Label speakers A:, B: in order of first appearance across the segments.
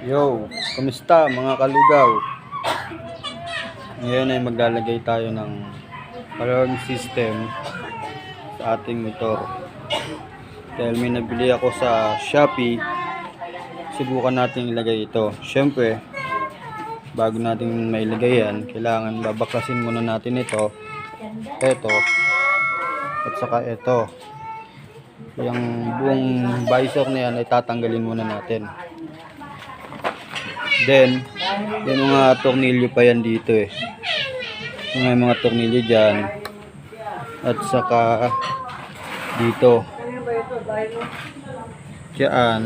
A: Yo, kumusta mga kalugaw? Ngayon ay maglalagay tayo ng alarm system sa ating motor. Dahil may nabili ako sa Shopee, subukan natin ilagay ito. Siyempre, bago natin mailagay yan, kailangan babaklasin muna natin ito, at saka ito. Yung buong visor na yan ay tatanggalin muna natin. Then, yung mga tornilyo pa yan dito eh. Yung mga tornilyo dyan. At saka dito. Diyan.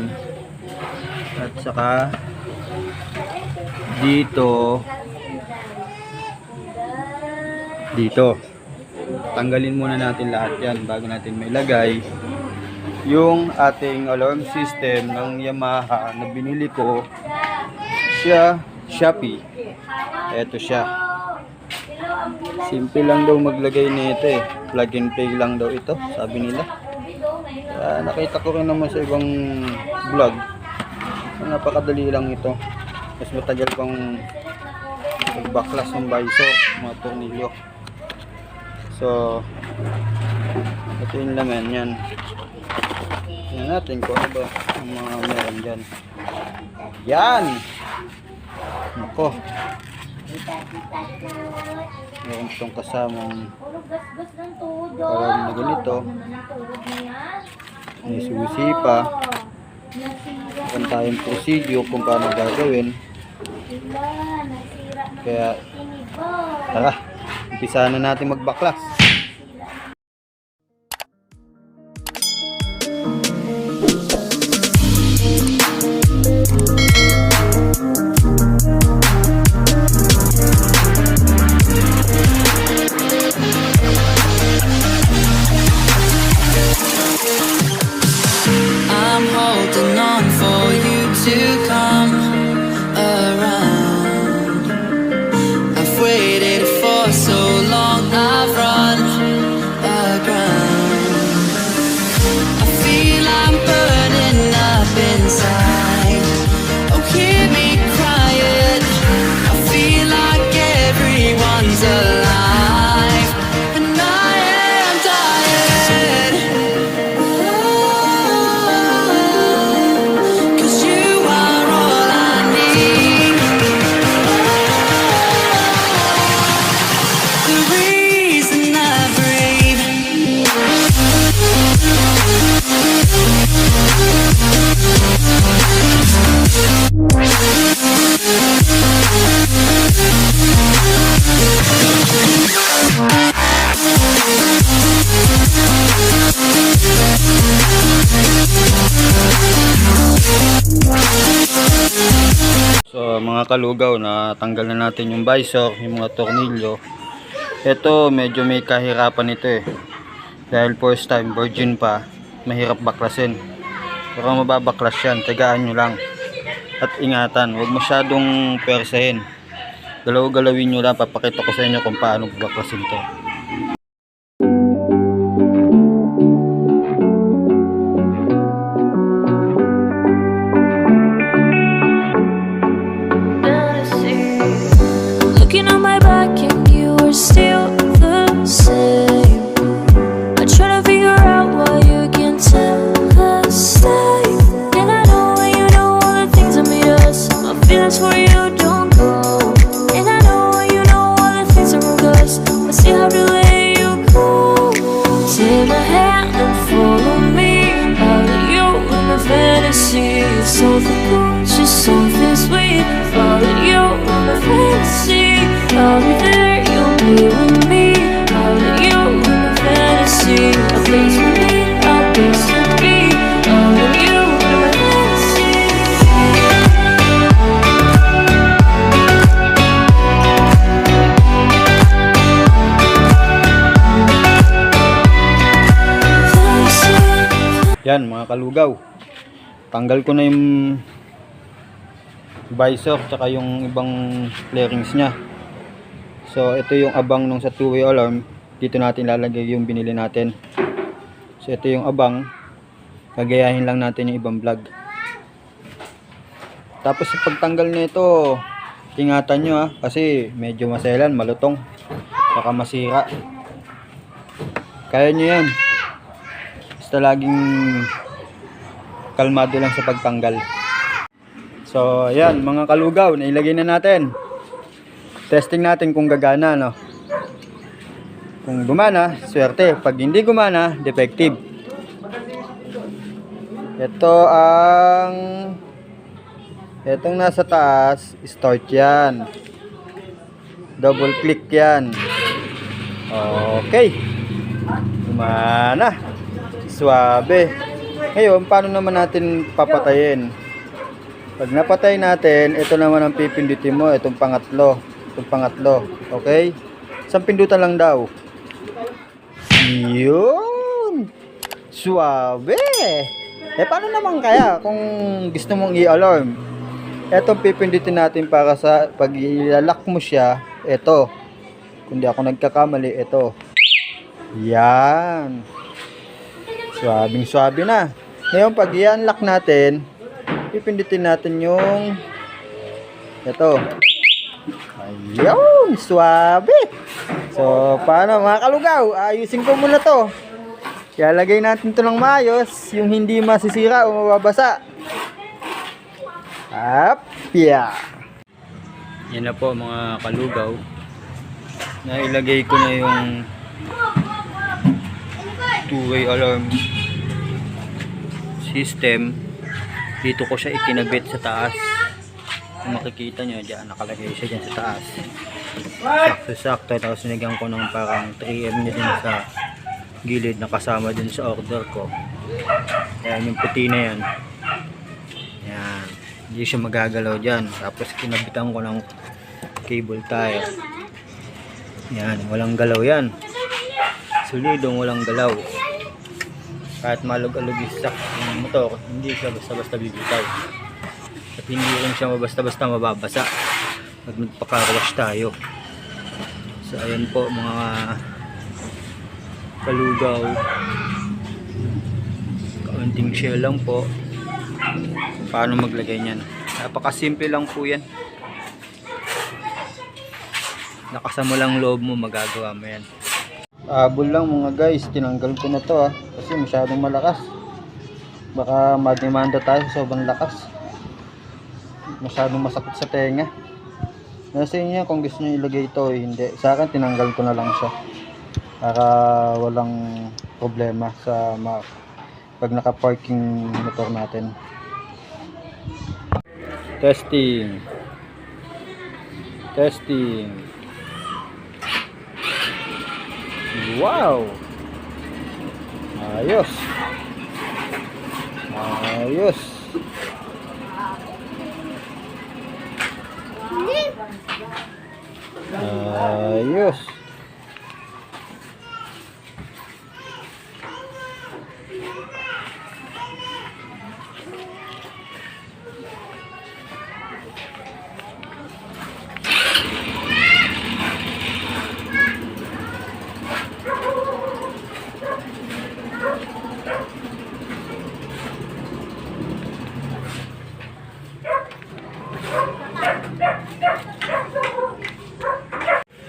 A: At saka dito. Dito. Tanggalin muna natin lahat yan bago natin mailagay yung ating alarm system ng Yamaha na binili ko siya Shopee. Eto siya. Simple lang daw maglagay nito eh. Plug and play lang daw ito, sabi nila. Nakita ko rin naman sa ibang vlog. Napakadali lang ito. Mas matagal pang magbaklas ng visor, mga tornilyo. So, ito yung laman yan. Tingnan natin kung ano ba ang mga meron dyan. Yan! Nako. Meron itong kasamang alarm na ganito. May susi pa. Meron tayong procedure kung paano gagawin. Kaya, tara, umpisa na natin magbaklas.
B: I'm holding on for you to come around. I've waited for so long, I've run aground. I feel I'm burning up inside. Oh, hear me crying. I feel like everyone's alive, and I am dying.
A: So mga kalugaw, na tanggal na natin yung visor, yung mga tornilyo. Ito medyo may kahirapan ito eh. Dahil first time, virgin pa, mahirap baklasin. Pero mababaklas yan, tagaan nyo lang. At ingatan, huwag masyadong persahin. Galaw-galawin nyo lang, papakita ko sa inyo kung paano baklasin to.
C: Looking on my back and you are still the same. I try to figure out why you can tell the same. And I know you know all the things that made us. My feelings for you don't go. And I know you know all the things that wrong us. I still have to let you go. Take my hand and follow me. Out of you in my fantasy. Something good, just something sweet. Follow you in my fantasy. I'll be there, you'll be with me. I'll let you in the fantasy. A place for me, a place to be. I'll let you in my fantasy.
A: Yan mga kalugaw, tanggal ko na yung visor tsaka yung ibang flarings nya. So ito yung abang nung sa two-way alarm. Dito natin lalagay yung binili natin. So ito yung abang. Gagayahin lang natin yung ibang vlog. Tapos sa pagtanggal nito, ingatan nyo ha, kasi medyo maselan, malutong, baka masira. Kaya nyo yan. Basta laging kalmado lang sa pagtanggal. So ayan mga kalugaw, nailagay na natin. Testing natin kung gagana, no? Kung gumana, swerte. Pag hindi gumana, defective. Itong nasa taas, start yan. Double click yan. Okay. Gumana. Suabe. Ngayon, paano naman natin papatayin? Pag napatay natin, ito naman ang pipindutin mo. Itong pangatlo. Okay? Isang pindutan lang daw. Yun. Suabe. Paano naman kaya kung gusto mong i-alarm? Etong pipindutin natin para sa pag ilalak mo siya, ito. Kung di ako nagkakamali, ito. Yan. Suabing-suabe na. Ngayon, pag i-unlock natin, pipindutin natin yung ito. Ayun, suabe. So, paano mga kalugaw? Ayusin ko muna to. Ilalagay natin to ng maayos, yung hindi masisira o mababasa. Apya. Yan na po mga kalugaw. Nailagay ko na yung two-way alarm system. Dito ko siya ikinabit sa taas. Kung makikita nyo, dyan nakalagay siya dyan sa taas. Sakto-sakto. Tapos sinigyan ko ng parang 3M na din sa gilid na kasama din sa order ko. Ayan yung puti na yan. Ayan. Hindi siya magagalaw dyan. Tapos kinabitan ko ng cable tie. Ayan. Walang galaw yan. Solidong walang galaw. Kahit malug-alug isa yung motor, hindi siya basta-basta bibitaw. At hindi rin siya basta-basta mababasa pag magpaka-wash tayo. So ayan po mga kalugaw, kaunting shell lang po. Paano maglagay niyan? Napakasimple lang po yan. Nakasama lang loob mo, magagawa mo yan. Abol lang mga guys, tinanggal ko na to kasi masyadong malakas. Baka mademanda tayo sa sobrang lakas. Masyadong masakit sa tenga. Nasa inyo kung gusto nyo ilagay ito, hindi. Sa akin tinanggal ko na lang siya para walang problema sa pag naka-parking motor natin. Testing. Wow! Ayos!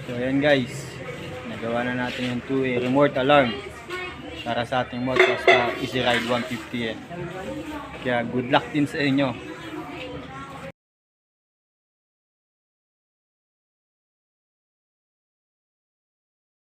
A: So ayan guys, nagawa na natin yung 2-way remote alarm para sa ating Motosta Easy Ride 150 yan. Kaya good luck din sa inyo.